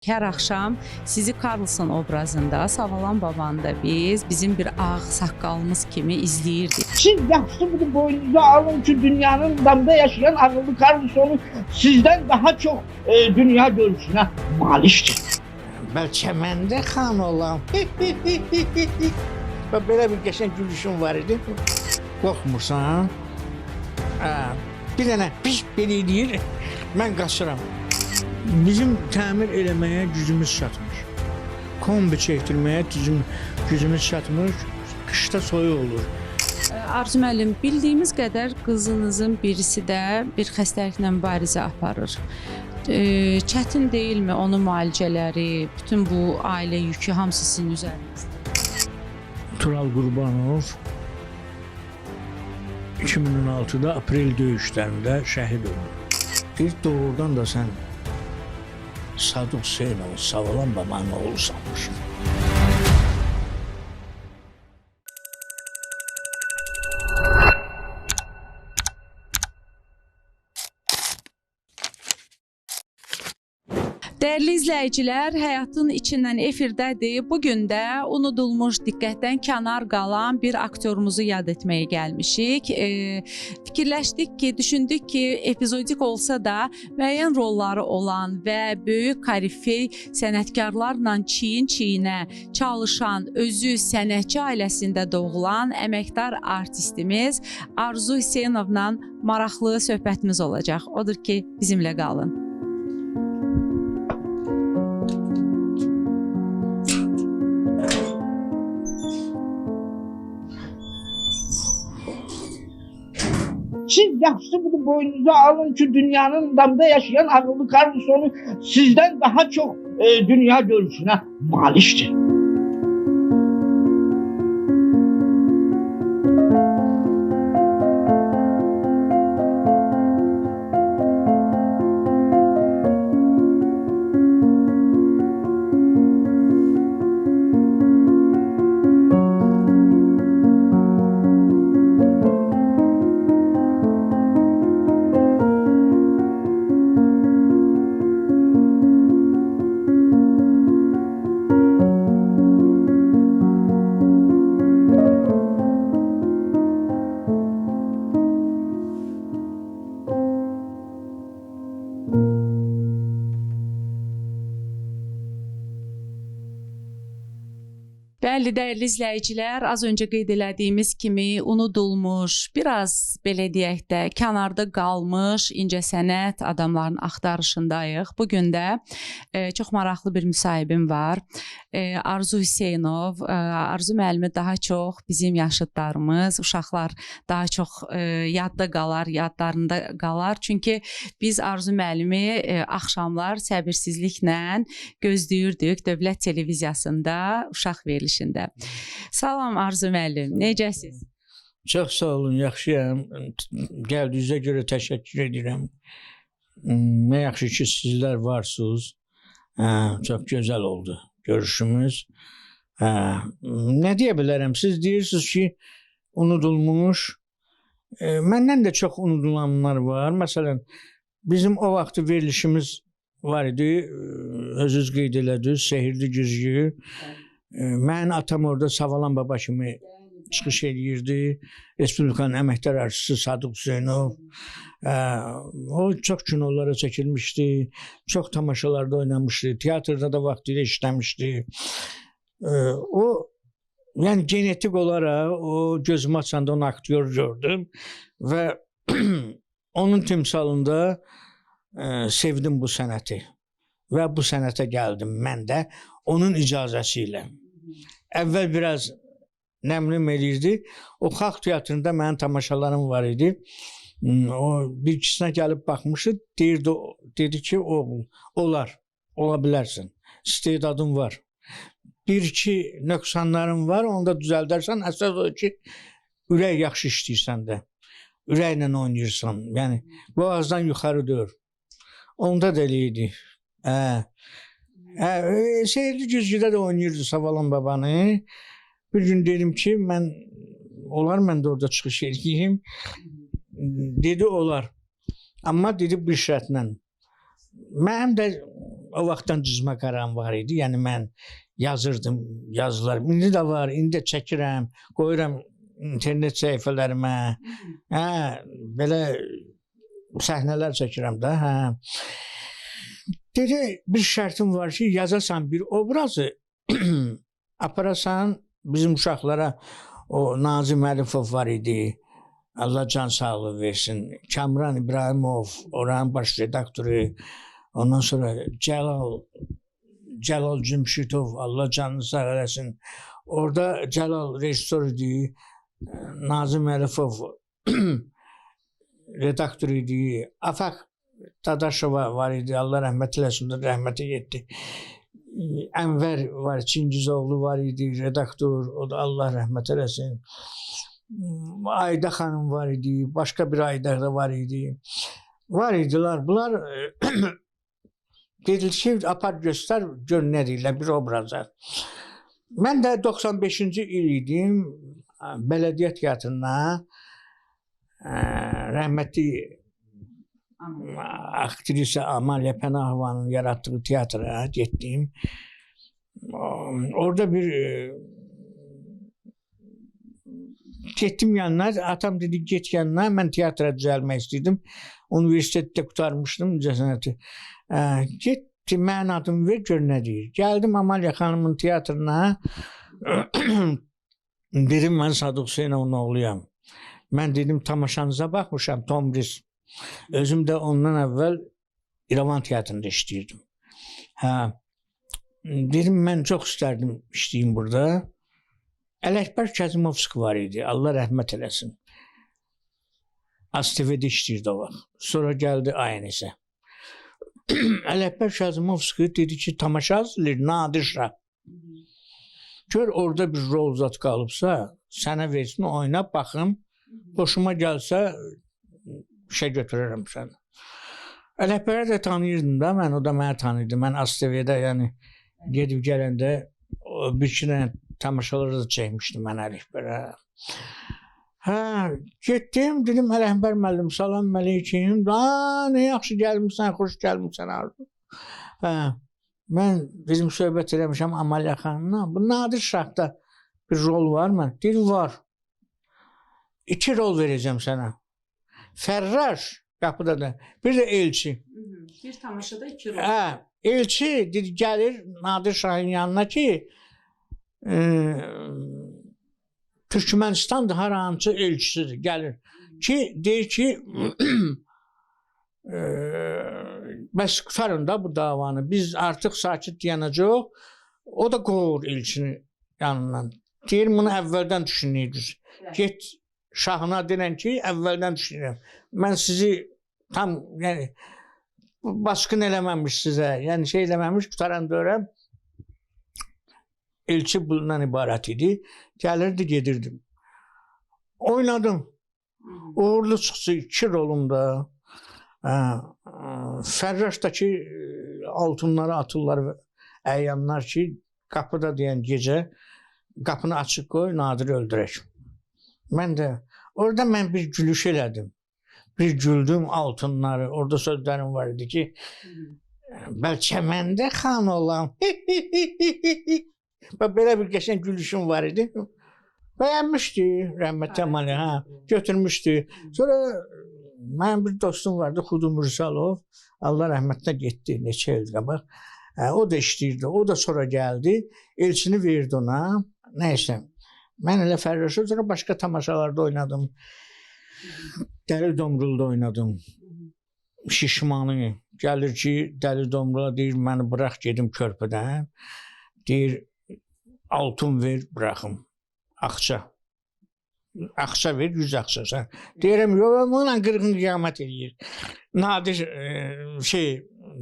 Hər axşam sizi Karlson obrazında, Savalan Babanda bizim bir ağ saqqalımız kimi izləyirdik. Siz yaxşı bunu boynunuza alın ki, dünyanın damda yaşayan ağıllı Karlsonu sizden daha çok dünya görüşüne malikdir. Bəlkə mən də xan olam. Belə bir qəşəng gülüşüm var idi. Qorxmursan? Bir dənə pis belə deyir, mən qaçıram. Bizim təmir eləməyə gücümüz çatmır. Kombi çəkdirməyə gücümüz çatmır. Qışda soyuq olur. Arzu müəllim, bildiyimiz qədər qızınızın birisi də bir xəstəliklə mübarizə aparır. Çətin deyilmi onun müalicələri, bütün bu ailə yükü hamısı sizin üzərinizdə? Tural Qurbanov 2016-da aprel döyüşlərində şəhid oldu. Bir doğrudan da sən Sadıq Hüseynov, Savalan Babanın oğlu sanmışsın. Dəyərli izləyicilər, Həyatın içindən efirdədir. Bugün də unudulmuş, diqqətdən kənar qalan bir aktyorumuzu yad etməyə gəlmişik. Fikirləşdik ki, düşündük ki, epizodik olsa da müəyyən rolları olan və böyük korifey sənətkarlarla çiyin-çiyinə çalışan, özü sənətçi ailəsində doğulan əməkdar artistimiz Arzu Hüseynovla maraqlı söhbətimiz olacaq. Odur ki, bizimlə qalın. Siz yaxşı bunu boynunuza alın ki, dünyanın damda yaşayan ağıllı Karlsonu sizden daha çok dünya görüşüne maliktir. Bəli, dəyərli izləyicilər, az öncə qeyd elədiyimiz kimi unudulmuş, biraz belə deyək də kənarda qalmış incəsənət adamların axtarışındayıq. Bugün də çox maraqlı bir müsahibim var. Arzu Hüseynov, Arzu müəllimi daha çox bizim yaşıdlarımız, uşaqlar daha çox yadda qalar, yadlarında qalar. Çünki biz Arzu müəllimi axşamlar səbirsizliklə gözləyirdik Dövlət Televiziyasında uşaq verilişində. Salam Arzu müəllim, necəsiz? Çox sağ olun, yaxşıyam. Gəldiyinizə görə təşəkkür edirəm. Nə yaxşı ki, sizlər varsınız. Çox gözəl oldu görüşümüz. Nə deyə bilərəm? Siz deyirsiniz ki, unudulmuş. Məndən də çox unudulanlar var. Məsələn, bizim o vaxtı verilişimiz var idi. Özünüz qeyd elədiniz, Sehirli Güzgü. Mənim atam orada Savalan Baba kimi çıxış edirdi. Respublikanın əməkdar artisti Sadıq Hüseynov. O çox kinolara çəkilmişdi. Çox tamaşalarda oynamışdı. Teatrda da vaxtilə işləmişdi. O, yəni genetik olaraq o gözümü açanda onu aktyor gördüm və onun timsalında sevdim bu sənəti və bu sənətə gəldim mən də onun icazəsi ilə. Əvvəl biraz nəmlim edirdi. O xalq teatrında mənim tamaşalarım var idi. O bir ikisinə gəlib baxmışdı. Dedi ki, olar, ola bilərsin. İstedadın var. Bir-iki nöqsanların var, onu da düzəldərsən. Əsas o ki, ürək yaxşı işləyirsən də. Ürəklə oynayırsan. Yəni, boğazdan yuxarı deyil. Onda da elə idi. Sehirli Güzgüdə də oynayırdı Savalan Babanı. Bir gün dedim ki, olar mən də orada çıxış edeyim. Dedi, olar. Amma dedi bir şərtlə. Mənim də o vaxtdan cızma qaram var idi. Yəni mən yazırdım yazılar. İndi də var, indi də çəkirəm, qoyuram internet səhifələrimə. Hə, belə səhnələr çəkirəm də, hə. Dedi, bir şərtim var ki, yazasan bir obrazı, aparasan bizim uşaqlara, o Nazim Əlifov var idi, Allah can sağlığı versin, Kamran İbrahimov, oranın baş redaktoru, ondan sonra Cəlal Cümşütov, Allah canını sağ eləsin, orada Cəlal rejissor idi, Nazim Əlifov redaktor idi, Afaq Dadaşova var idi, Allah rəhmət eləsin, rəhmətə getdi. Ənvər var, Çingizoğlu var idi, redaktor, o da Allah rəhmət eləsin. Ayda xanım var idi, başqa bir Ayda da var idi. Var idilər, bunlar dedi ki, apar göstər, gör nə deyirlər, bir obraza. Mən də 95-ci il idim, Bələdiyyə Teatrına, rəhmətli aktrisa Amalya Pənahovanın yaratdığı teatra getdim. Orada bir getdim yanına, atam dedi get yanına, mən teatra düzəlmək istəyirdim. Universitetdə qutarmışdım incəsənəti. Getdi, mən adımı ver, gör nə deyir. Gəldim Amalya xanımın teatrına, dedim mən Sadıq Hüseynovun oğluyam. Mən dedim tamaşanıza baxmışam, Tomris. Özüm də ondan əvvəl İrəvan teatrında işləyirdim. Dedim, mən çox istərdim işləyim burada. Ələkbər Kəzimovski var idi, Allah rəhmət eləsin. ASTV-də işləyirdi o vaxt. Sonra gəldi ANS-ə. Ələkbər Kəzimovski dedi ki, tamaşa hazırlayır, Nadir Şah. Gör, orada bir rol zat qalıbsa, sənə versin, oyna, baxım. Hoşuma gəlsə, şey götürürəm səni. Ələkbərə də tanıyırdım da, mən, o da mənə tanıyırdı. Mən ASTV-də, yəni, gedib gələndə bir-iki dənə tamaşaları da çəkmişdim mən Ələkbərə. Getdim, dedim, Ələkbər müəllim, salam əleykum. Nə yaxşı gəlmişsən, xoş gəlmişsən arzu. Mən bizim söhbət eləmişəm Amalya xanımla. Bu Nadir Şahda bir rol var mı? Deyir, var. 2 rol verəcəm sənə. Fərraş qapıda da, bir də elçi. Bir tamaşada 2 rol. Elçi gəlir Nadir Şahın yanına ki, Türkmenistan'da harançı elçisidir, gəlir. Ki, deyir ki, bəs qutarın da bu davanı, biz artıq sakit yanacaq, o da qovur elçini yanından. Deyir, bunu əvvəldən düşünürdünüz. Get, şahına denən ki, əvvəldən düşünürəm. Mən sizi tam, yəni, baskın eləməmiş sizə, yəni şey eləməmiş, qutaran dörəm. Elçi bundan ibarət idi. Gəlirdi, gedirdim. Oynadım. Uğurlu çıxsı 2 rolumda. Fərraşdakı altınları atırlar və əyyanlar ki, qapıda deyən gecə, qapını açıq qoy, Nadir'i öldürək. Mən də, orada mən bir gülüş elədim. Bir güldüm altınları, orada sözlərim var idi ki, bəlkə mən də xan olam. Belə bir qəşəng gülüşüm var idi. Bəyənmişdi rəhmətli Amalya, götürmüşdü. Sonra mənim bir dostum vardı, Xudu Mürsalov, Allah rəhmətinə getdi, neçə il qabaq. O da işləyirdi, o da sonra gəldi, elçini verdi ona, nəysə. Mən elə Fərraşa sonra başqa tamaşalarda oynadım. Dəli Domrul'da oynadım. Şişmanı gəlir ki, Dəli Domrul'a deyir, məni bırax gedim körpüdən. Deyir, altın ver, bıraxım. Akça. Akça ver, 100 akça. Deyirəm, yox, bununla qırğın qiyamət edir. Nadir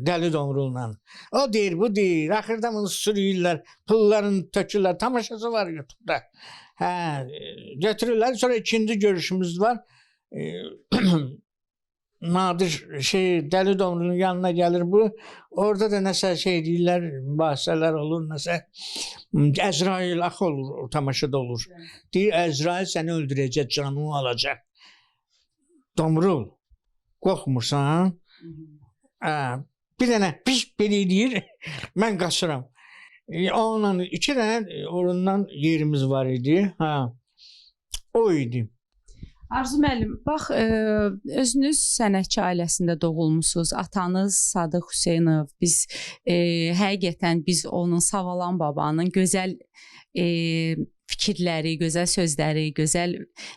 Dəli Domrul'la. O deyir, bu deyir. Axırda bunu sürüyürlər, pullarını tökürlər. Tamaşası var YouTube'da. Götürürlər. Sonra ikinci görüşümüz var. Nadir Dəli Domrul'un yanına gəlir bu. Orada da nəsə şey deyirlər, mübahisələr olur, nəsə. Əzrail axı olur, o tamaşada olur. Deyir, Əzrail səni öldürəcək, canını alacaq. Domrul, qorxmursan? Bir dənə pis belə deyir, mən qaçıram. Onunla 2 dənə ondan yerimiz var idi. Ha. O idi. Arzu müəllim, bax, özünüz sənətçi ailəsində doğulmusunuz. Atanız Sadıq Hüseynov. Biz həqiqətən biz onun Savalan babanın gözəl fikirləri, gözəl sözləri, gözəl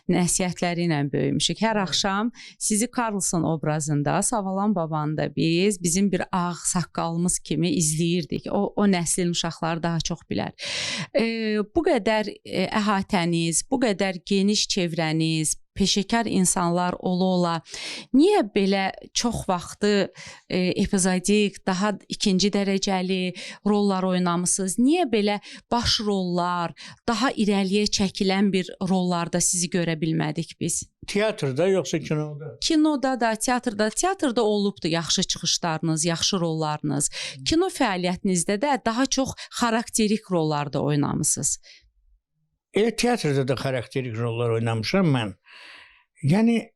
nəsihətləri ilə böyümüşük. Hər axşam sizi Karlson obrazında, Savalan babanı da biz bizim bir ağ saqqalımız kimi izləyirdik. O nəslin uşaqları daha çox bilər. Bu qədər əhatəniz, bu qədər geniş çevrəniz, peşəkar insanlar ola-ola niyə belə çox vaxtı epizodik, daha ikinci dərəcəli rollar oynamısınız? Niyə belə baş rollar, daha irəliyə çəkilən bir rollarda sizi görə bilmədik biz? Teatrda yoxsa kinoda? Kinoda da, teatrda olubdu yaxşı çıxışlarınız, yaxşı rollarınız. Kino fəaliyyətinizdə də daha çox xarakterik rollarda oynamısınız. Teatrda da xarakterik rollar oynamışam mən. Yəni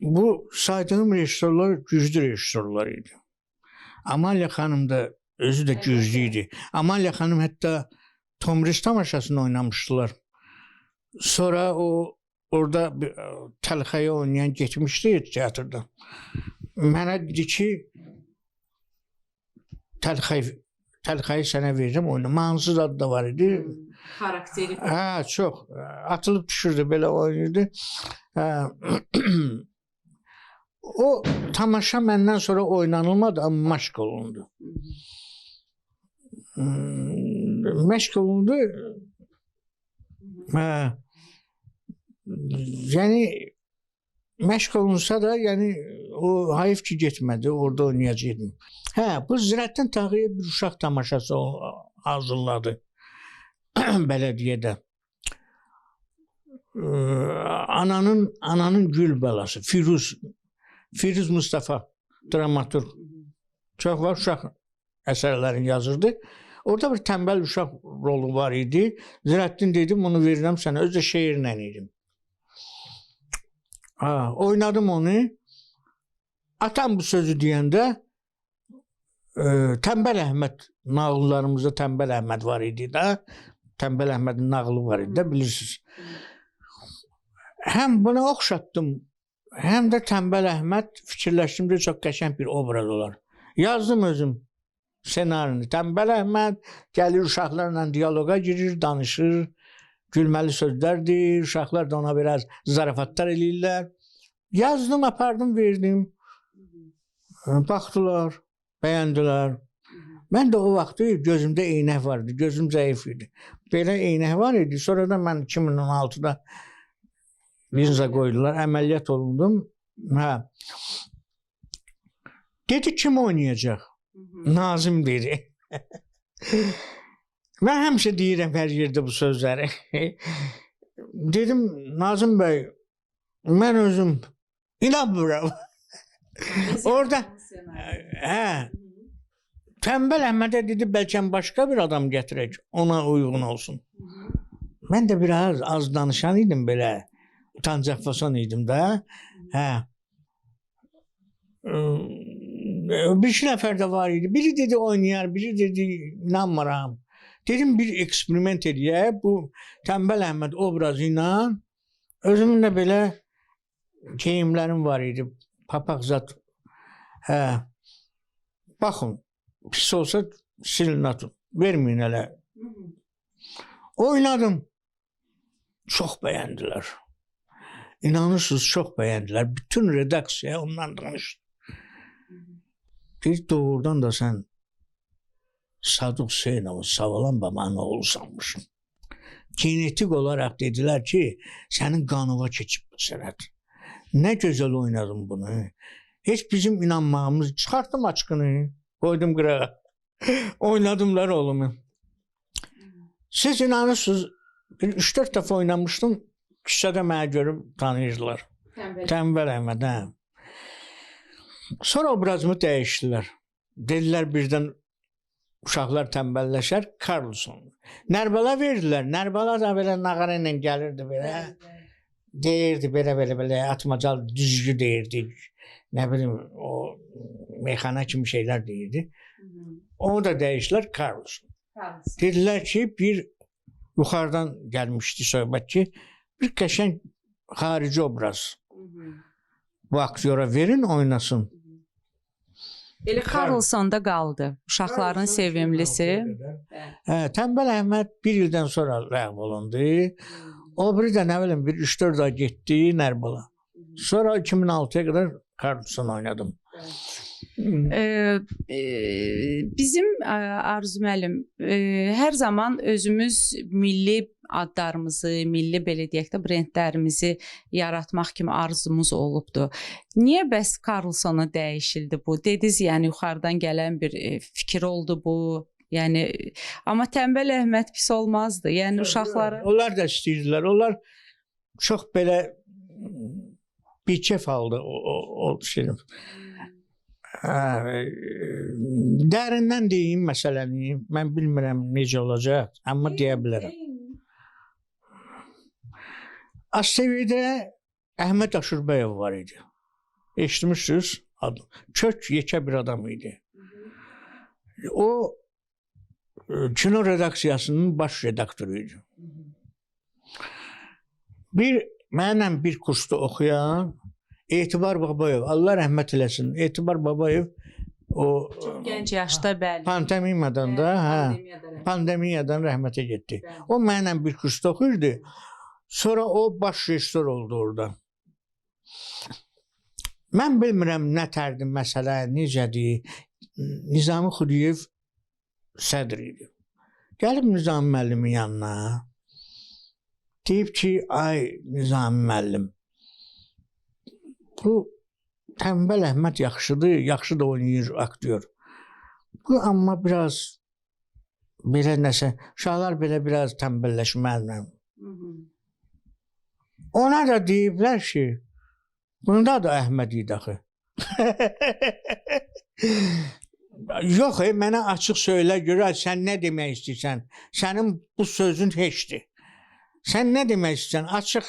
bu saydığım rejissorlar güclü rejissorlar idi. Amalya xanım da özü də güclü idi. Amalya xanım hətta Tomris tamaşasını oynamışdılar. Sonra o orada Təlxəyə oynayan getmişdi teatrda. Mənə dedi ki, Təlxəyi sənə verəcəm oyna. Mansız adı da var idi. Xarakterik. Hə, çox. Atılıb düşürdü, belə oynayırdı. O tamaşa məndən sonra oynanılmadı, amma məşq olundu. Məşq olundu. Yəni məşq olunsa da, yəni o hayıf ki getmədi, orada oynayacaqdım. Hə, bu Zirəddin Tağıyev bir uşaq tamaşası hazırladı bələdiyyədə. Ananın gül balası, Firuz Mustafa, dramaturg. Çox var uşaq əsərlərini yazırdı. Orada bir tənbəl uşaq rolu var idi. Zirəddin dedim, bunu verirəm sənə, özü də şeirlə idim. Oynadım onu. Atam bu sözü deyəndə Tənbəl Əhməd nağıllarımızda Tənbəl Əhməd var idi də. Tənbəl Əhmədin nağılı var idi də, bilirsiniz. Həm buna oxşatdım, həm də Tənbəl Əhməd fikirləşdimdə çox qəşəng bir obraz olar. Yazdım özüm senarini. Tənbəl Əhməd gəlir uşaqlarla diyaloqa girir, danışır, gülməli sözlərdir, uşaqlar da ona biraz zarafatlar eləyirlər. Yazdım, apardım, verdim. Baxdılar, bəyəndilər. Mən də o vaxtı gözümdə eynək vardı, gözüm zəif idi. Belə eynək var idi. Sonra da mən 2016-da linza qoydular, əməliyyat olundum. Dedi, kim oynayacaq? Nazim dedi. Mən həmişə deyirəm hər yerdə bu sözləri. Dedim, Nazim bəy, mən özüm inanmıram. Orada Tənbəl Əhmədə dedi, bəlkə başqa bir adam gətirək, ona uyğun olsun. Mən də biraz az danışan idim belə, utancaq fason idim də. Bir iki nəfər də var idi. Biri dedi oynayar, biri dedi inanmıram. Dedim bir eksperiment edək, bu Tənbəl Əhməd obrazı ilə özümün də belə geyimlərim var idi, papaq zat. Baxın, pis olsa silin atın, verməyin hələ. Oynadım. Çox bəyəndilər. İnanırsınız, çox bəyəndilər. Bütün redaksiya ondan danışdı. Bir doğrudan da sən Sadıq Hüseynovun Savalan babanın oğlu sanmışsın. Genetik olaraq dedilər ki, sənin qanıva keçib bu sənət. Nə gözəl oynadım bunu. Heç bizim inanmağımız, çıxartdım açqını, qoydum qırağa. Oynadılar oğlumu. Siz inanırsınız, 3-4 dəfə oynamışdım, küçədə mənə görüb tanıyırdılar. Tənbəl Əhməd, hə. Sonra obrazımı dəyişdilər. Dedilər birdən uşaqlar tənbəlləşər, Karlson. Nərbala verdilər. Nərbala da belə nağara ilə gəlirdi belə. deyirdi belə atmacal düzgü deyirdi. Nə bilim o meyxana kimi şeylər deyirdi. Onu da dəyişdilər Carlson. Dedilər ki, bir yuxarıdan gəlmişdi söhbət ki, bir qəşəng xarici obraz bu aktyora verin, oynasın. Elə Carlsonda qaldı. Uşaqların sevimlisi. Tənbəl Əhməd bir ildən sonra ləğv olundu. O biri də nə bilim bir 3-4 ay getdi Nərbala. Sonra 2006-ya qədər Carlson oynadım. Bizim Arzu müəllim hər zaman özümüz milli adlarımızı, milli belə deyək də brendlərimizi yaratmaq kimi arzumuz olubdu. Niyə bəs Carlsona dəyişildi bu? Dediniz, yəni yuxarıdan gələn bir fikir oldu bu. Yəni amma Tənbəl Əhməd pis olmazdı. Yəni uşaqları onlar da istəyirdilər. Onlar çox belə biçef aldı o şey. Dərindən deyim məsələni. Mən bilmirəm necə olacaq, amma deyə bilərəm. ASTV-də Əhməd Aşurbəyov var idi. Eşitmişsiniz? Kök yekə bir adam idi. O kino redaksiyasının baş redaktoru idi. Mənimlə bir kursda oxuyan Etibar Babayev, Allah rəhmət eləsin. Etibar Babayev o çox gənc yaşda bəli. Pandemiyadan da, pandemiyadan rəhmətə getdi. O mənimlə bir kursda oxuyurdu. Sonra o baş rejissor oldu orada. Mən bilmirəm nə tərdi məsələ, necədir. Nizami Xudiyev sədr idi. Gəlib Nizami müəllimin yanına. Deyib ki, ay Nizami müəllim, bu Tənbəl Əhməd yaxşıdır, yaxşı da oynayır aktyor. Bu amma biraz belə nəsə, uşaqlar belə biraz tənbəlləşməlidir. Ona da deyiblər ki, bunda da Əhməd idi axı. Yox, mənə açıq söylə görə, sən nə demək istəyirsən? Sənin bu sözün heçdir. Sən nə demək istəyirsən? Açıq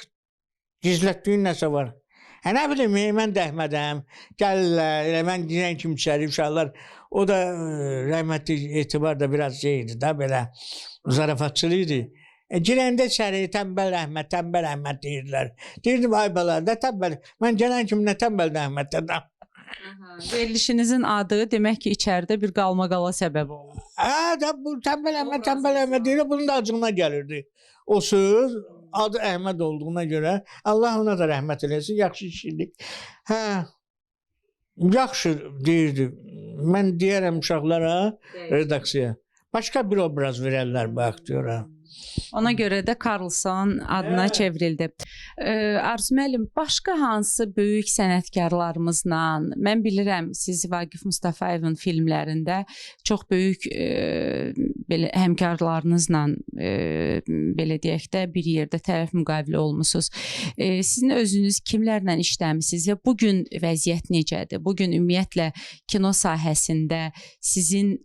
gizlətdiyin nəsə var. Nə bilim, mən də Əhmədəm. Gəlirlər, mən deyən kimi içəri uşaqlar. O da rəhmətli Etibar da biraz şeydi da, belə zarafatçılı idi. Girəndə içəri Tənbəl Əhməd deyirlər. Deyirdim, ay bala, nə tənbəl? Mən gələn kimi nə tənbəl Əhməd dedim. Verilişinizin adı demək ki, içəridə bir qalmaqala səbəb olur. Bu Tənbəl Əhməd deyir, bunun da acığına gəlirdi. O söz adı Əhməd olduğuna görə Allah ona da rəhmət eləsin, yaxşı kişilik. Yaxşı deyirdi. Mən deyərəm uşaqlara, redaksiya. Başqa bir obraz verərlər bu aktyora. Ona görə də Carlson adına çevrildi. Arzu müəllim, başqa hansı böyük sənətkarlarımızla, mən bilirəm siz Vaqif Mustafayevin filmlərində çox böyük belə həmkarlarınızla belə deyək də bir yerdə tərəf müqavilə olmusunuz. Sizin özünüz kimlərlə işləmisiniz və bu gün vəziyyət necədir? Bu gün ümumiyyətlə kino sahəsində sizin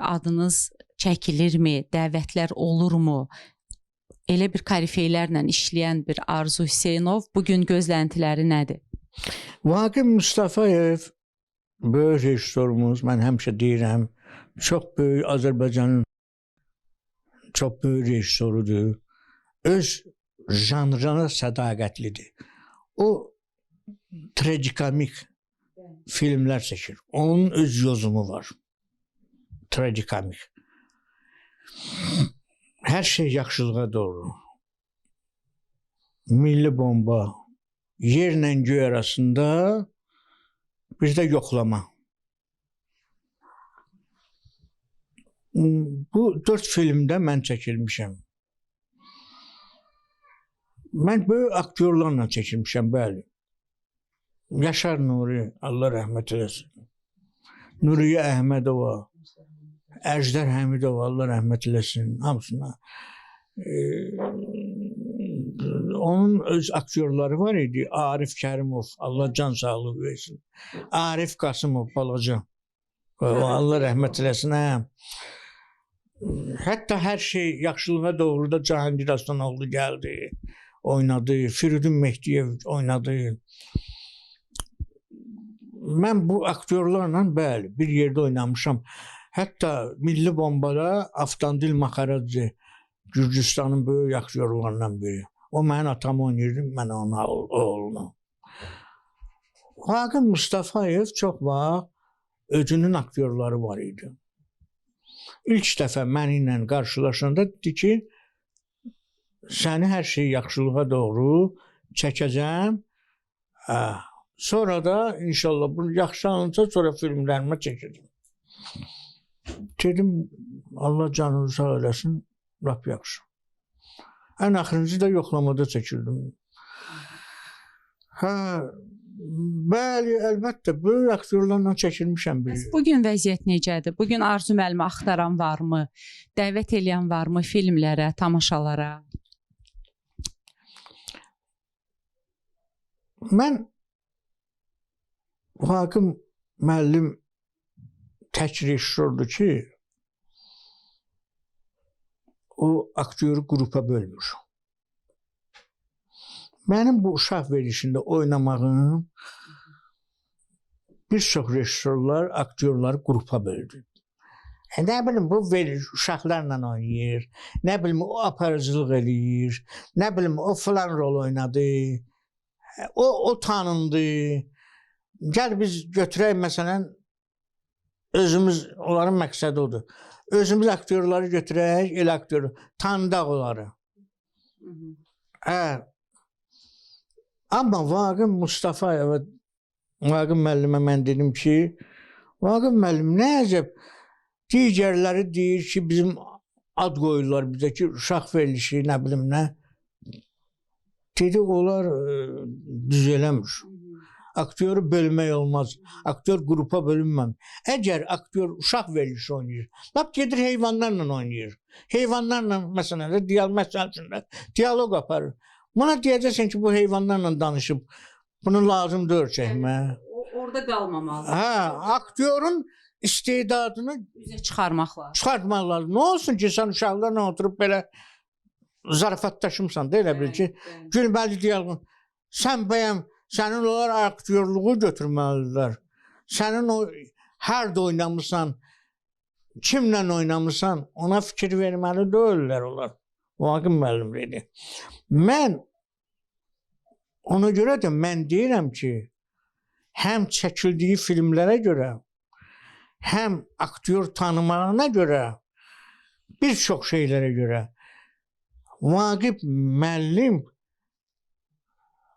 adınız çəkilirmi, dəvətlər olurmu? Elə bir korifeylərlə işləyən bir Arzu Hüseynov bugün gözləntiləri nədir? Vaqif Mustafayev böyük rejissorumuz, mən həmişə deyirəm, çox böyük Azərbaycanın çox böyük rejissorudur. Öz janrına sədaqətlidir. O tragikomik filmlər çəkir. Onun öz yozumu var. Tragikomik. Hər şey yaxşılığa doğru. Milli bomba, yerlə göy arasında bir də yoxlama. Bu 4 filmdə mən çəkilmişəm. Mən böyük aktyorlarla çəkilmişəm, bəli. Yaşar Nuri, Allah rəhmət eləsin. Nuriyə Əhmədova, Əjdər Həmidov, Allah rəhmət eləsin, hamısına. Onun öz aktyorları var idi. Arif Kərimov, Allah can sağlığı versin. Arif Qasımov, balaca. Allah rəhmət eləsin. Hətta hər şey yaxşılığa doğru da Cahangir Aslanoğlu gəldi. oynadı, Firidun Mehdiyev oynadı. Mən bu aktyorlarla bəli bir yerdə oynamışam. Hətta Milli Bombada Avtandil Maxaradze Gürcüstanın böyük aktyorlarından biri. O mənim atamı oynayırdı, mən onun oğlunu. Vaqif Mustafayev çox vaxt özünün aktyorları var idi. İlk dəfə mənimlə qarşılaşanda dedi ki, səni hər şey yaxşılığa doğru çəkəcəm. Sonra da inşallah bunu yaxşı alınca sonra filmlərimə çəkəcəm. Dedim, Allah canını sağ eləsin, lap yaxşı. Ən axırıncı da yoxlamada çəkildim. Bəli, əlbəttə, böyük aktyorlarla çəkilmişəm. Bugün vəziyyət necədir? Bugün Arzu müəllimi axtaran varmı? Dəvət eləyən varmı filmlərə, tamaşalara? Mən Vaqif müəllim tək rejissordur ki, o aktyoru qrupa bölmür. Mənim bu uşaq verilişində oynamağım bir çox rejissorlar, aktyorları qrupa böldü. Nə bilim, bu uşaqlarla oynayır, nə bilim, o aparıcılıq eləyir, nə bilim, o filan rol oynadı, o tanındı. Gəl biz götürək, məsələn, özümüz, onların məqsədi odur. Özümüz aktyorları götürək, elə aktyoru, tanıdaq onları. Amma Vaqif Mustafayeva, Vaqif müəllimə mən dedim ki, Vaqif müəllim nə əcəb, digərləri deyir ki, bizim ad qoyurlar bizə ki, uşaq verilişi, nə bilim nə. Dedi, onlar düz eləmir. Aktyoru bölmək olmaz. Aktyor qrupa bölünməm. Əgər aktyor uşaq verilişi oynayır, lap gedir heyvanlarla oynayır. Heyvanlarla, məsələn, diyaloq aparır. Buna deyəcəksən ki, bu heyvanlarla danışıb, bunu lazımdır çəkmə. Orada qalmamalı. Aktyorun istedadını üzə çıxarmaq lazım. Çıxartmaq lazım. Nə olsun ki, sən uşaqlarla oturub belə zarafatlaşımsan da elə bil ki, gülməli diyaloq. Sən bəyəm, sənin onlar aktyorluğu götürməlidirlər. Sənin o harda oynamısan, kimlə oynamısan, ona fikir verməli deyirlər onlar. Vaqif müəllim dedi. Mən ona görə də mən deyirəm ki, həm çəkildiyi filmlərə görə, həm aktyor tanımağına görə, bir çox şeylərə görə Vaqif müəllim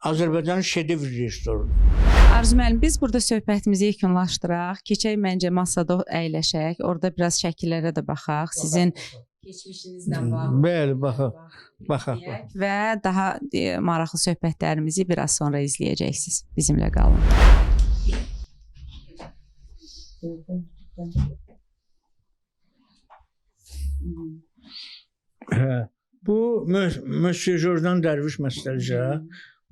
Azərbaycanın şedevr rejissorudur. Arzu müəllim, biz burada söhbətimizi yekunlaşdıraq. Keçək məncə masada əyləşək. Orada biraz şəkillərə də baxaq. Sizin keçmişinizlə bağlı. Bəli, baxaq. Və daha maraqlı söhbətlərimizi biraz sonra izləyəcəksiniz. Bizimlə qalın. Bu Monsieur Jordan Dərviş məsələsi.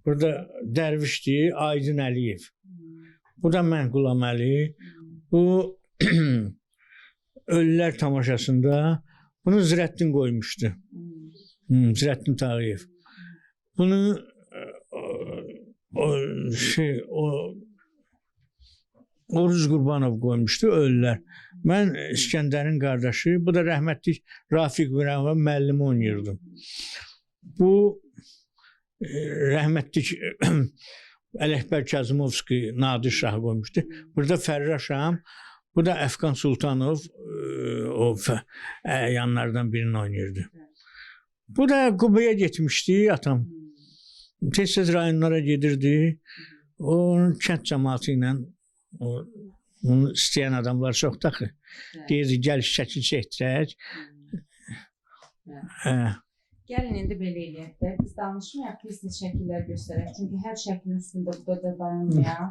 Burada Dərvişdir, Aydın Əliyev. Bu da mən Qulam Əli. Bu Ölülər tamaşasında bunu Zirəddin qoymuşdu. Zirəddin Tağıyev. Bunu Oruz Qurbanov qoymuşdu, Ölülər. Mən İskəndərin qardaşı, bu da rəhmətli Rafiq Viranov müəllimi oynayırdım. Bu rəhmətli Ələkbər Kazımovski Nadir Şah qoymuşdu. Burada Fərraşam, bu da Əfqan Sultanov o yanlardan birini oynayırdı. Bu da Qubaya getmişdi atam. Tez-tez rayonlara gedirdi. Onun kənd cəmaatı ilə onu istəyən adamlar çoxdur ki. Deyirdi, gəl şəkil çəkdirək. Gəlin indi belə eləyək də. Biz danışmayaq, biz də şəkillər göstərək. Çünki hər şəklin üstündə burada dayanmayaq.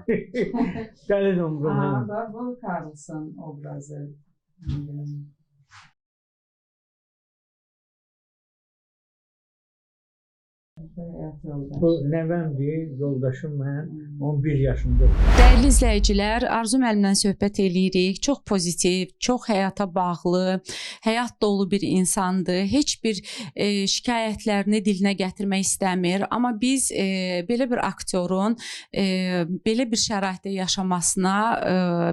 Gəlin onu. Bu Karlson obrazı. Bu nəvəmdir, yoldaşım mən, 11 yaşında. Dəyərli izləyicilər, Arzu müəllimlə söhbət eləyirik. Çox pozitiv, çox həyata bağlı, həyat dolu bir insandır. Heç bir şikayətlərini dilinə gətirmək istəmir. Amma biz belə bir aktyorun belə bir şəraitdə yaşamasına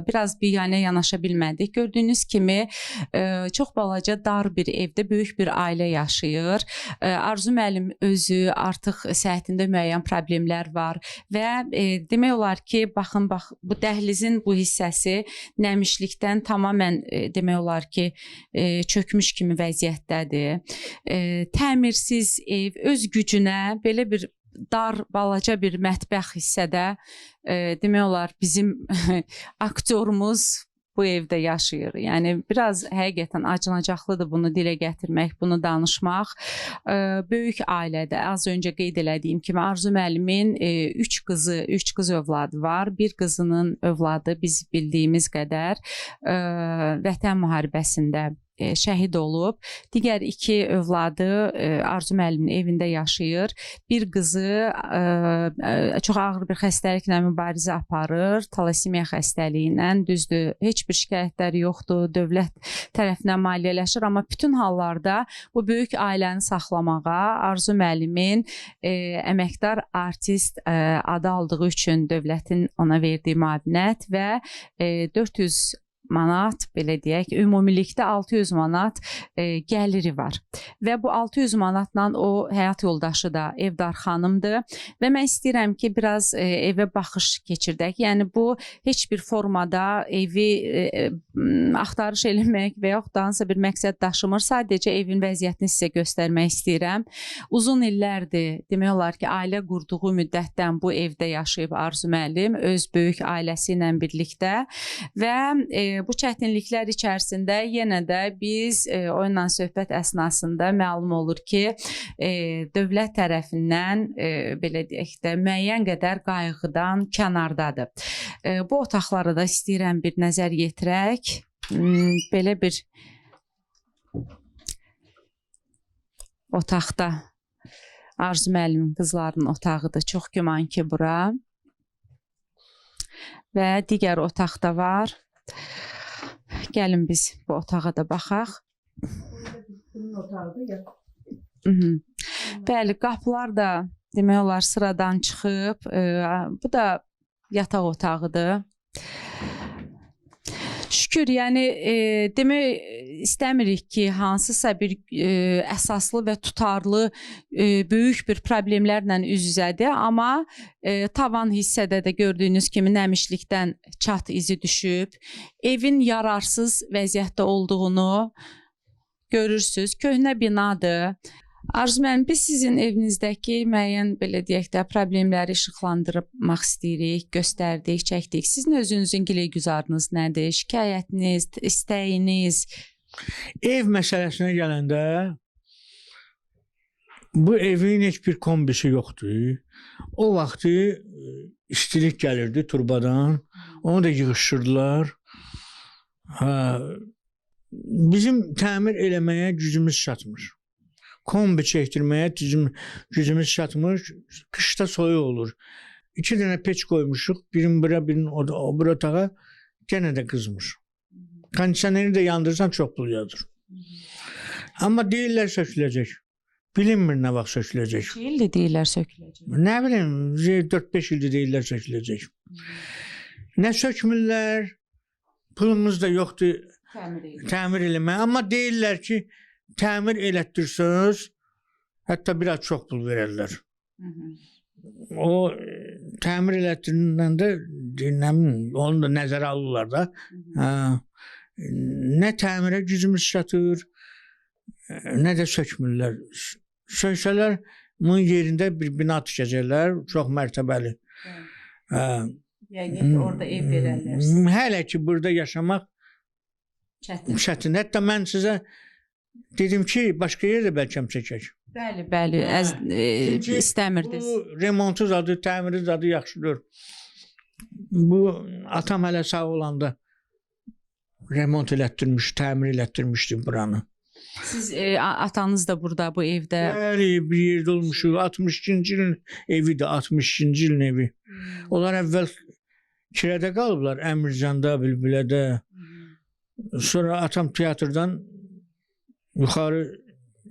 biraz biganə yanaşa bilmədik. Gördüyünüz kimi çox balaca, dar bir evdə böyük bir ailə yaşayır. Arzu müəllim özü artıq səhhətində müəyyən problemlər var və demək olar ki, baxın, bu dəhlizin bu hissəsi nəmişlikdən tamamən demək olar ki, çökmüş kimi vəziyyətdədir. Təmirsiz ev öz gücünə belə bir dar, balaca bir mətbəx hissədə demək olar bizim aktyorumuz bu evdə yaşayır. Yəni biraz həqiqətən acınacaqlıdır bunu dilə gətirmək, bunu danışmaq. Böyük ailədə az öncə qeyd elədiyim kimi Arzu müəllimin 3 qız övladı var. Bir qızının övladı biz bildiyimiz qədər Vətən müharibəsində şəhid olub. Digər 2 övladı Arzu müəllimin evində yaşayır. Bir qızı çox ağır bir xəstəliklə mübarizə aparır. Talasemiya xəstəliyi düzdür. Heç bir şikayətləri yoxdur. Dövlət tərəfindən maliyyələşir. Amma bütün hallarda bu böyük ailəni saxlamağa Arzu müəllimin əməkdar artist adı aldığı üçün dövlətin ona verdiyi müavinət və 400 manat, belə deyək, ümumilikdə 600 manat gəliri var. Və bu 600 manatla o həyat yoldaşı da Evdar xanımdır və mən istəyirəm ki, biraz evə baxış keçirdək. Yəni bu heç bir formada evi axtarış eləmək və yaxud da hansısa bir məqsəd daşımır. Sadəcə evin vəziyyətini sizə göstərmək istəyirəm. Uzun illərdir, demək olar ki, ailə qurduğu müddətdən bu evdə yaşayıb Arzu müəllim öz böyük ailəsi ilə birlikdə və bu çətinliklər içərisində yenə də biz onunla söhbət əsnasında məlum olur ki, dövlət tərəfindən belə deyək də müəyyən qədər qayğıdan kənardadır. Bu otaqlara da istəyirəm bir nəzər yetirək. Belə bir otaqda Arzu müəllimin qızlarının otağıdır. Çox güman ki, bura. Və digər otaqda var. Gəlin biz bu otağa da baxaq. Bəli, qapılar da demək olar sıradan çıxıb. Bu da yataq otağıdır. Şükür, yəni demək istəmirik ki, hansısa bir əsaslı və tutarlı böyük bir problemlərlə üz-üzədir, amma tavan hissədə də gördüyünüz kimi nəmişlikdən çat izi düşüb, evin yararsız vəziyyətdə olduğunu görürsünüz, köhnə binadır. Arzu müəllim, biz sizin evinizdəki müəyyən, belə deyək də, problemləri işıqlandırmaq istəyirik, göstərdik, çəkdik. Sizin özünüzün güzarınız nədir? Şikayətiniz, istəyiniz? Ev məsələsinə gələndə bu evin heç bir kombisi yoxdur. O vaxtı istilik gəlirdi turbadan, onu da yığışdırdılar. Bizim təmir eləməyə gücümüz çatmır. Kombi çəkdirməyə gücümüz çatmır, qışda soyuq olur. 2 dənə peç qoymuşuq, birini bura, birini o bir otağa, gənə də qızmır. Kondisioneri də yandırsan çox pul yadır. Amma deyirlər söküləcək. Bilinmir nə vaxt söküləcək. 2 ildir deyirlər söküləcək. Nə bilim, 4-5 ildir deyirlər söküləcək. Nə sökmürlər, pulumuz da yoxdur təmir eləmək. Amma deyirlər ki, təmir elətdirsiniz, hətta biraz çox pul verərlər. O təmir elətdirindən də onu da nəzərə alırlar da. Nə təmirə gücümüz çatır, nə də sökmürlər. Söksələr, bunun yerində bir bina tikəcəklər, çox mərtəbəli. Yəni orada ev verərlər. Hələ ki, burada yaşamaq çətin. Hətta mən sizə dedim ki, başqa yerdə bəlkəm çəkək. Bəli, bəli, istəmirdiniz. Bu remontu zadı, təmiri zadı yaxşıdır. Bu atam hələ sağ olanda remont elətdirmiş, təmir elətdirmişdi buranı. Siz atanız da burada bu evdə. Bəli, bir yerdə olmuşuq. 62-ci ilin evidir, 62-ci ilin evi. Onlar əvvəl kirədə qalıblar, Əmircanda, Bülbülədə. Sonra atam teatrdan yuxarı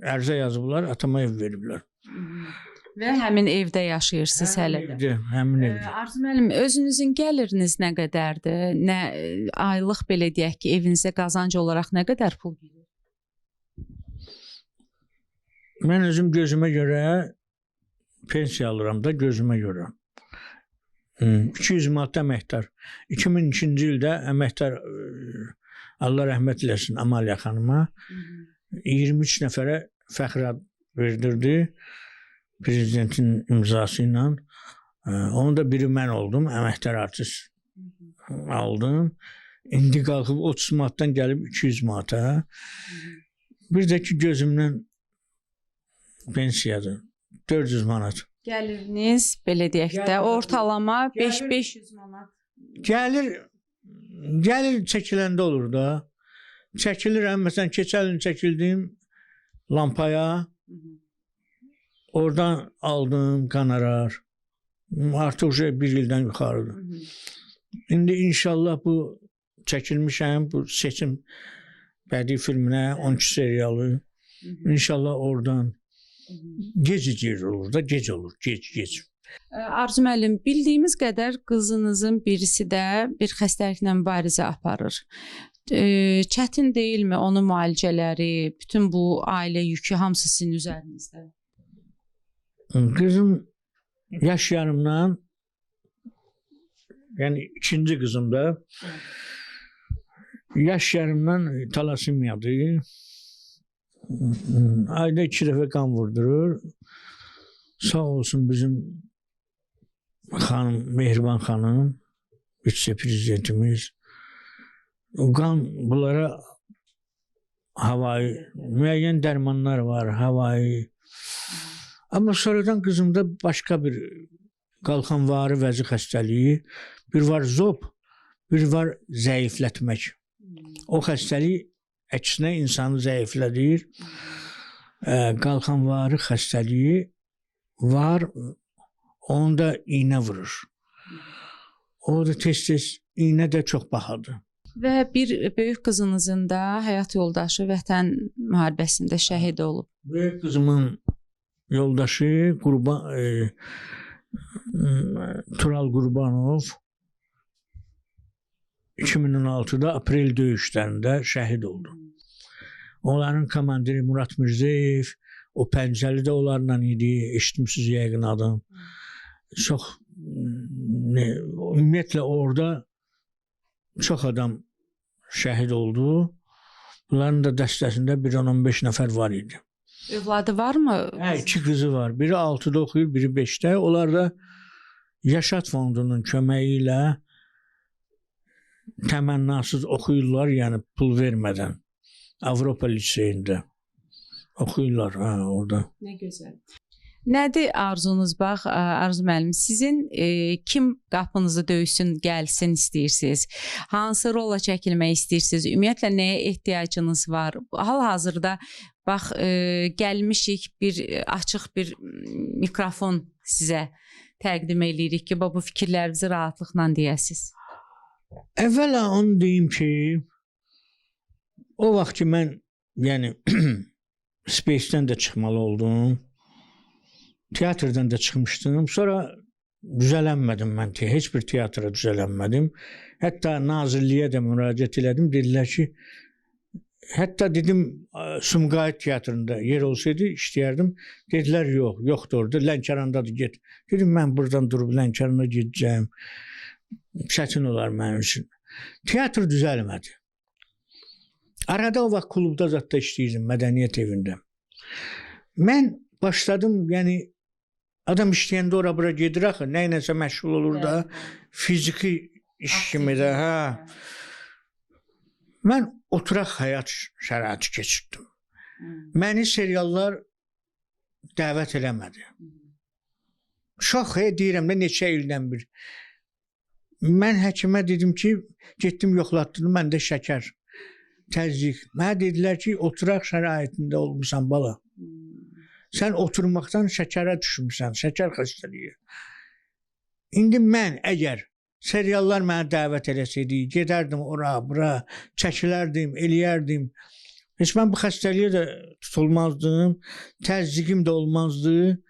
ərzə yazıblar, atama ev veriblər. Və həmin evdə yaşayırsınız hələ də. Həmin evdə. Arzu müəllim, özünüzün gəliriniz nə qədərdir? Nə aylıq belə deyək ki, evinizə qazanc olaraq nə qədər pul gedir? Mən özüm gözümə görə pensiya alıram da, gözümə görə. 200 manat əməkdar. 2002-ci ildə əməkdar, Allah rəhmət eləsin, Amaliya xanıma 23 nəfərə fəxr ad verdirdi prezidentin imzası ilə. Onun da biri mən oldum, əməkdar artist aldım. İndi qalxıb 30 manatdan gəlib 200 manata. Bir də ki, gözümdən pensiyadır, 400 manat. Gəliriniz, belə deyək də, ortalama 500 manat. Gəlir çəkiləndə olur da. Çəkilirəm, məsələn, keçən il çəkildim Lampaya. Oradan aldım qonorar. Artıq bir ildən yuxarıdır. İndi inşallah bu çəkilmişəm, bu seçim bədii filminə, 12 serialı. İnşallah oradan gec olur da, gec olur, gec. Arzu müəllim, bildiyimiz qədər qızınızın birisi də bir xəstəliklə mübarizə aparır. Çətin deyilmi onun müalicələri, bütün bu ailə yükü hamısı sizin üzərinizdə? Qızım yaş yarımdan, yəni ikinci qızım da yaş yarımdan talasimiyadır. Ayda 2 dəfə qan vurdurur. Sağ olsun bizim xanım, Mehriban xanım, vitse-prezidentimiz. O qan bunlara havayı, müəyyən dərmanlar var, havayı. Amma sonradan qızımda başqa bir qalxanvari vəzi xəstəliyi, bir var zob, bir var zəiflətmək. O xəstəlik əksinə insanı zəiflədir. Qalxanvari xəstəliyi var, onu da iynə vurur. O da tez-tez iynə də çox bahadır. Və bir böyük qızınızın da həyat yoldaşı Vətən müharibəsində şəhid olub. Böyük qızımın yoldaşı Tural Qurbanov 2016-da aprel döyüşlərində şəhid oldu. Onların komandiri Murat Mirzəyev, o Pəncəli də onlarla idi, eşitmişsiniz yəqin adam. Çox, ümumiyyətlə orada çox adam şəhid oldu. Bunların da dəstəsində bir 10-15 nəfər var idi. Övladı varmı? Hə, 2 qızı var. Biri 6-da oxuyur, biri 5-də. Onlar da Yaşat Fondunun köməyi ilə təmənnasız oxuyurlar, yəni pul vermədən. Avropa liseyində oxuyurlar orada. Nə gözəl. Nədir arzunuz? Bax, Arzu müəllim, sizin kim qapınızı döysün, gəlsin istəyirsiniz? Hansı rola çəkilmək istəyirsiniz? Ümumiyyətlə, nəyə ehtiyacınız var? Hal-hazırda, bax, gəlmişik, bir açıq bir mikrofon sizə təqdim edirik ki, bu fikirlərinizi rahatlıqla deyəsiniz. Əvvəla onu deyim ki, o vaxt ki, mən yəni Space-dən də çıxmalı oldum. Teatrdan da çıxmışdım. Sonra düzələnmədim mən. Heç bir teatra düzələnmədim. Hətta nazirliyə də müraciət elədim. Dedilər ki, hətta dedim Sumqayıt teatrında yer olsaydı işləyərdim. Dedilər yoxdur orada. Lənkərandadır, get. Dedim mən buradan durub Lənkərana gedəcəm. Çətin olar mənim üçün. Teatr düzəlmədi. Arada o vaxt klubda zətdə işləyirdim, mədəniyyət evində. Mən başladım, yəni adam işləyəndə ora-bura gedir axı, nə iləsə məşğul olur da, fiziki iş kimi də, Mən oturaq həyat şəraiti keçirdim. Məni seriallar dəvət eləmədi. Çox deyirəm də, neçə ildən bir. Mən həkimə dedim ki, getdim yoxlatdım, məndə şəkər təzyiq. Mənə dedilər ki, oturaq şəraitində olmusan bala. Sən oturmaqdan şəkərə düşmüsən, şəkər xəstəliyi. İndi mən əgər seriallar mənə dəvət eləsəydi, gedərdim ora, bura, çəkilərdim, eləyərdim. Heç mən bu xəstəliyə də tutulmazdım, təzyiqim də olmazdı,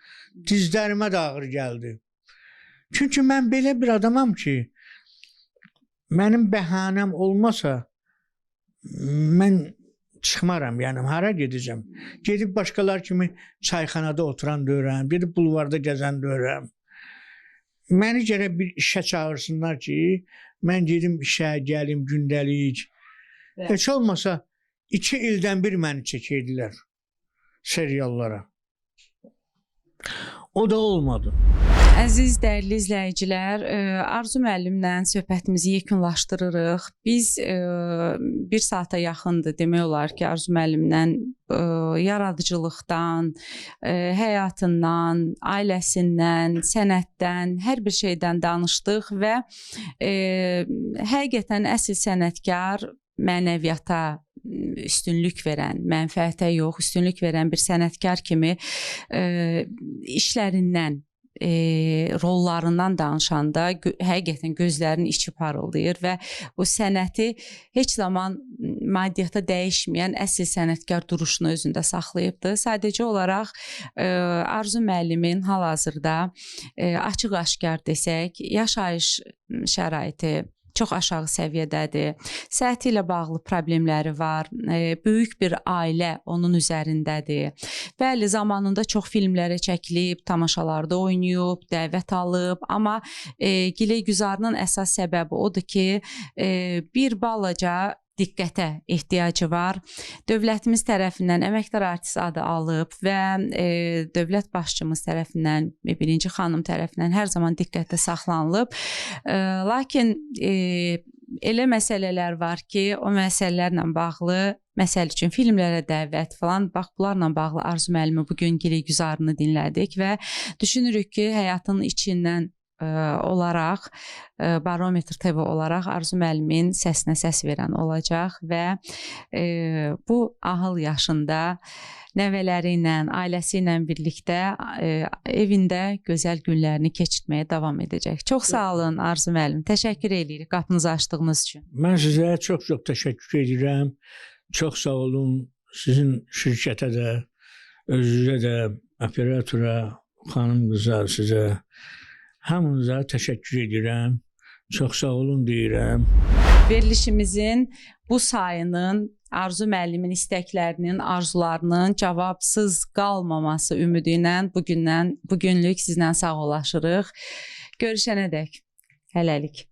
dizlərimə də ağır gəldi. Çünki mən belə bir adamam ki, mənim bəhanəm olmasa, mən çıxmaram, yəni hara gedəcəm. Gedib başqalar kimi çayxanada oturan deyirəm, gedib bulvarda gəzən deyirəm. Məni gərək bir işə çağırsınlar ki, mən gedim işə, gəlim, gündəlik. Heç olmasa 2 ildən bir məni çəkəydilər seriallara. O da olmadı. Əziz, dəyərli izləyicilər, Arzu müəllimlə söhbətimizi yekunlaşdırırıq. Biz 1 saata yaxındır demək olar ki, Arzu müəllimlə yaradıcılıqdan, həyatından, ailəsindən, sənətdən, hər bir şeydən danışdıq və həqiqətən əsl sənətkar mənəviyyata üstünlük verən, mənfəətə yox, üstünlük verən bir sənətkar kimi işlərindən, rollarından danışanda həqiqətən gözlərinin içi parıldayır və o sənəti heç zaman maddiyyata dəyişməyən əsl sənətkar duruşunu özündə saxlayıbdır. Sadəcə olaraq Arzu müəllimin hal-hazırda açıq-aşkar desək, yaşayış şəraiti çox aşağı səviyyədədir. Səhhəti ilə bağlı problemləri var. Böyük bir ailə onun üzərindədir. Bəli, zamanında çox filmlərə çəkilib, tamaşalarda oynayıb, dəvət alıb, amma giləygüzarının əsas səbəbi odur ki, bir balaca diqqətə ehtiyacı var. Dövlətimiz tərəfindən əməkdar artist adı alıb və dövlət başçımız tərəfindən, birinci xanım tərəfindən hər zaman diqqətdə saxlanılıb. Lakin elə məsələlər var ki, o məsələlərlə bağlı, məsəl üçün filmlərə dəvət falan, bax bunlarla bağlı Arzu müəllimi bugün giləygüzarını dinlədik və düşünürük ki, həyatın içindən olaraq, Barometr TV olaraq Arzu müəllimin səsinə səs verən olacaq və bu ahıl yaşında nəvələri ilə, ailəsi ilə birlikdə evində gözəl günlərini keçirməyə davam edəcək. Çox sağ olun Arzu müəllim, təşəkkür edirik qapınızı açdığınız üçün. Mən sizə çox-çox təşəkkür edirəm. Çox sağ olun sizin şirkətə də, özünüzə də, operatora, xanım qıza, sizə hamınıza təşəkkür edirəm. Çox sağ olun deyirəm. Verilişimizin bu sayının Arzu müəllimin istəklərinin, arzularının cavabsız qalmaması ümidi ilə bugünlük sizlə sağollaşırıq. Görüşənədək. Hələlik.